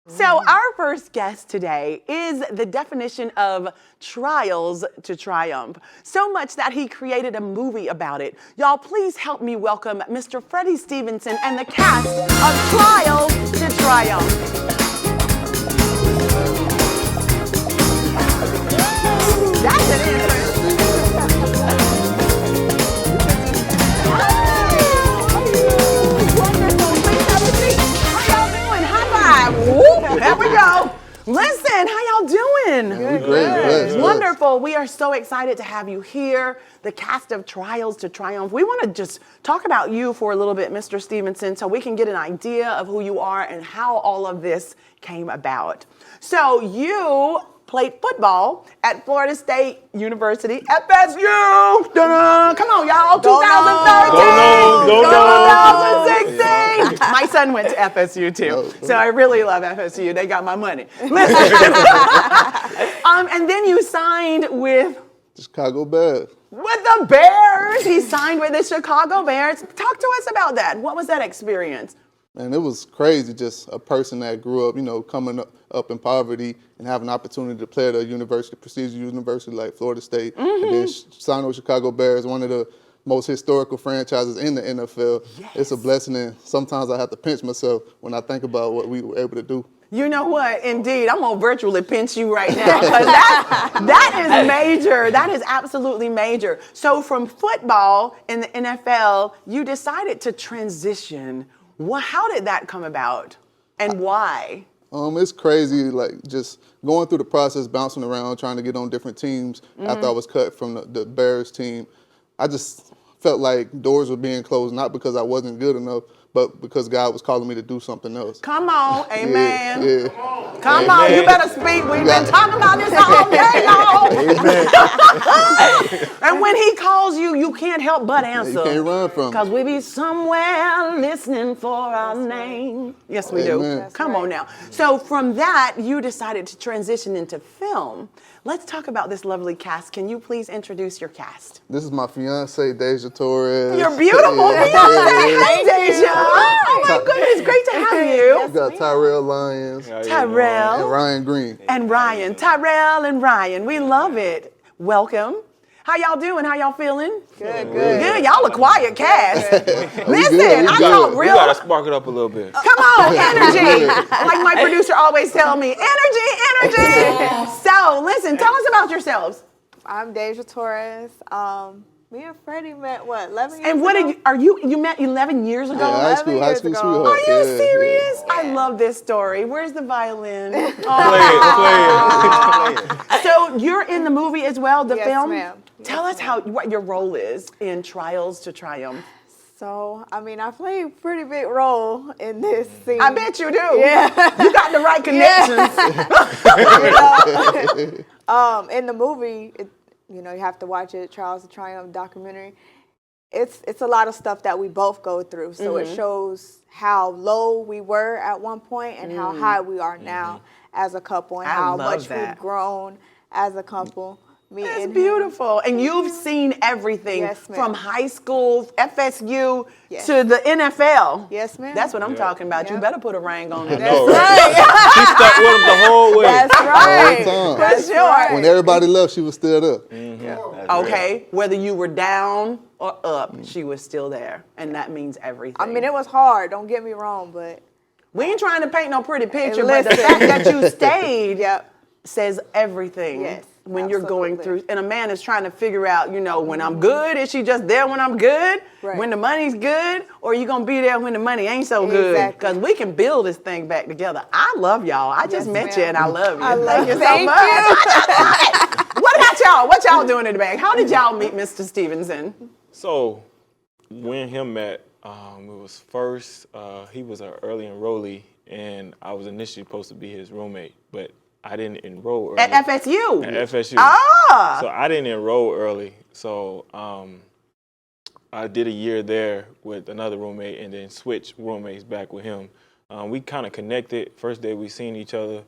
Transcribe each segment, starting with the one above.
So our first guest today is the definition of trials to triumph. So much that he created a movie about it. Y'all, please help me welcome Mr. Freddie Stevenson and the cast of Trials to Triumph. That's an answer. There we go. Listen, how y'all doing? Great. Wonderful. We are so excited to have you here, the cast of Trials to Triumph. We want to just talk about you for a little bit, Mr. Stevenson, so we can get an idea of who you are and how all of this came about. So you played football at Florida State University, FSU. Dun-dun. Come on, y'all. 2013. 2016. My son went to FSU too, so I really love FSU. They got my money. Listen. And then you signed with Chicago Bears. With the Bears. He signed with the Chicago Bears. Talk to us about that. What was that experience? Man, it was crazy. Just a person that grew up, coming up in poverty and having an opportunity to play at a university, prestigious university like Florida State, and then sign with Chicago Bears, one of the most historical franchises in the NFL. Yes. It's a blessing, and sometimes I have to pinch myself when I think about what we were able to do. You know what? Indeed, I'm gonna virtually pinch you right now because that is major. That is absolutely major. So from football in the NFL, you decided to transition. How did that come about, and why? It's crazy, like just going through the process, bouncing around, trying to get on different teams after I was cut from the Bears team. I just felt like doors were being closed, not because I wasn't good enough, but because God was calling me to do something else. Come on, amen. Yeah. Come on, you better speak. We've been talking about this all day long. And when he calls you, you can't help but answer. You can't run from it. Because we be somewhere listening for our name. Yes, we do. Come on now. So from that, you decided to transition into film. Let's talk about this lovely cast. Can you please introduce your cast? This is my fiance, Deja Torres. You're beautiful, fiance. Hey, Deja. Oh my goodness, great to have you. We got Tyrell Lyons. Tyrell. And Ryan Green. And Ryan. Tyrell and Ryan. We love it. Welcome. How y'all doing? How y'all feeling? Good. Y'all a quiet cast. Listen, I talk real. We gotta spark it up a little bit. Come on, energy. Like my producer always tell me, energy. So, listen, tell us about yourselves. I'm Deja Torres. Me and Freddie met 11 years and what ago? You met 11 years ago? Yeah, high school sweetheart. Are you serious? Yeah. I love this story. Where's the violin? Play it. So you're in the movie as well, the film? Yes, ma'am. Tell us what your role is in Trials to Triumph. So, I played a pretty big role in this scene. I bet you do. Yeah. You got the right connections. In the movie, you have to watch it, Trials to Triumph documentary. It's a lot of stuff that we both go through. So it shows how low we were at one point and how high we are now as a couple, and how much we've grown as a couple. That's beautiful. And you've seen everything from high school, FSU, to the NFL. Yes, ma'am. That's what I'm talking about. You better put a ring on it. That's right. She stuck with him the whole way. That's right. For sure. When everybody left, she was still there. Okay, whether you were down or up, she was still there. And that means everything. It was hard. Don't get me wrong, but we ain't trying to paint no pretty picture, but the fact that you stayed says everything. Yes. When you're going through, and a man is trying to figure out, when I'm good, is she just there when I'm good? Right. When the money's good? Or are you going to be there when the money ain't so good? Because we can build this thing back together. I love y'all. I just met you and I love you. Thank you so much. You. What about y'all? What y'all doing in the back? How did y'all meet Mr. Stevenson? So, when and him met, it was first, he was an early enrollee, and I was initially supposed to be his roommate, but I didn't enroll early. At FSU? At FSU. Ah! So I didn't enroll early. So I did a year there with another roommate and then switched roommates back with him. We kind of connected. First day we seen each other,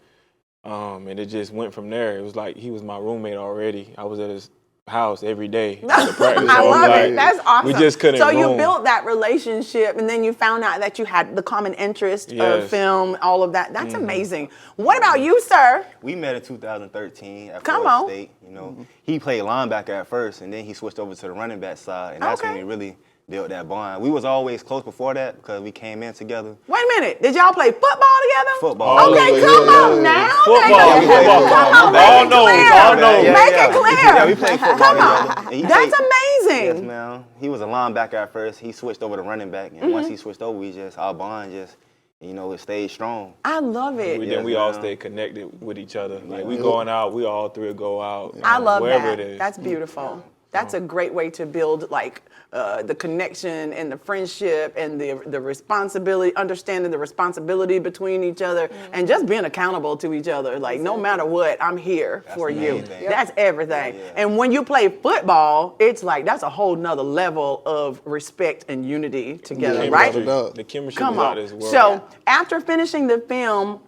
and it just went from there. It was like he was my roommate already. I was at his house every day to practice. I So, love like, it. That's awesome. We just couldn't So you room. built that relationship, and then you found out that you had the common interest of Yes. film, all of that. That's amazing. What about you, sir? We met in 2013 at Come Florida on. State. You know, he played linebacker at first, and then he switched over to the running back side, and that's when Okay. we really built that bond. We was always close before that because we came in together. Wait a minute. Did y'all play football together? Football. Okay, Yeah, come yeah, on yeah. now. Football, Make it- football. Come on, All make it knows, clear. all knows. Make it clear. Yeah, we played football Come together. on. And he That's played- amazing. Yes, ma'am. He was a linebacker at first. He switched over to running back, and once he switched over, our bond just, it stayed strong. I love it. Then we all ma'am. stay connected with each other. Like we going out, we all three will go out. I love wherever that. it is. That's beautiful. That's a great way to build like the connection and the friendship and the responsibility, understanding the responsibility between each other, and just being accountable to each other. Like no matter what, I'm here for the you. main thing. That's everything. Yeah. And when you play football, it's like that's a whole nother level of respect and unity together, Yeah, right? without a doubt. The chemistry Come is out on. of this world. So after finishing the film,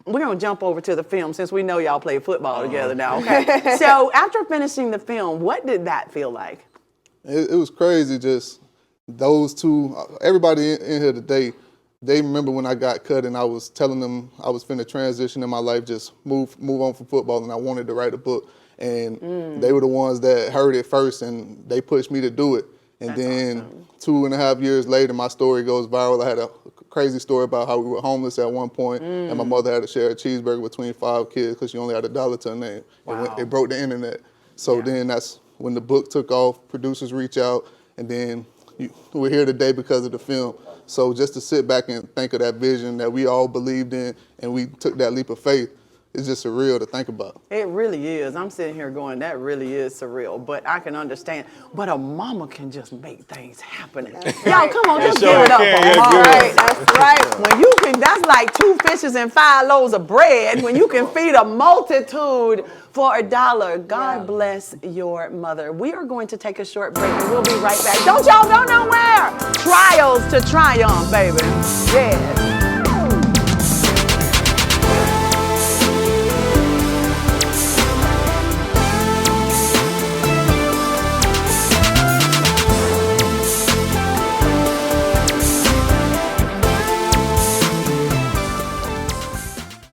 we're gonna jump over to the film since we know y'all play football together now. Okay. So after finishing the film, what did that feel like? It was crazy. Just those two. Everybody in here today, they remember when I got cut and I was telling them I was finna transition in my life, just move on from football, and I wanted to write a book. And they were the ones that heard it first, and they pushed me to do it. And That's then awesome. 2.5 years later, my story goes viral. I had a crazy story about how we were homeless at one point, and my mother had to share a cheeseburger between 5 kids because she only had $1 to her name. Wow. It broke the internet. So then that's when the book took off. Producers reach out, and then we're here today because of the film. So just to sit back and think of that vision that we all believed in, and we took that leap of faith, it's just surreal to think about. It really is. I'm sitting here going, that really is surreal. But I can understand. But a mama can just make things happen. Y'all, come on, just sure give it up can. for a Yeah, mama. good. Right, that's right. When you can, that's like 2 fishes and 5 loaves of bread. When you can feed a multitude for $1. God bless your mother. We are going to take a short break and we'll be right back. Don't y'all go nowhere. Trials to triumph, baby. Yes.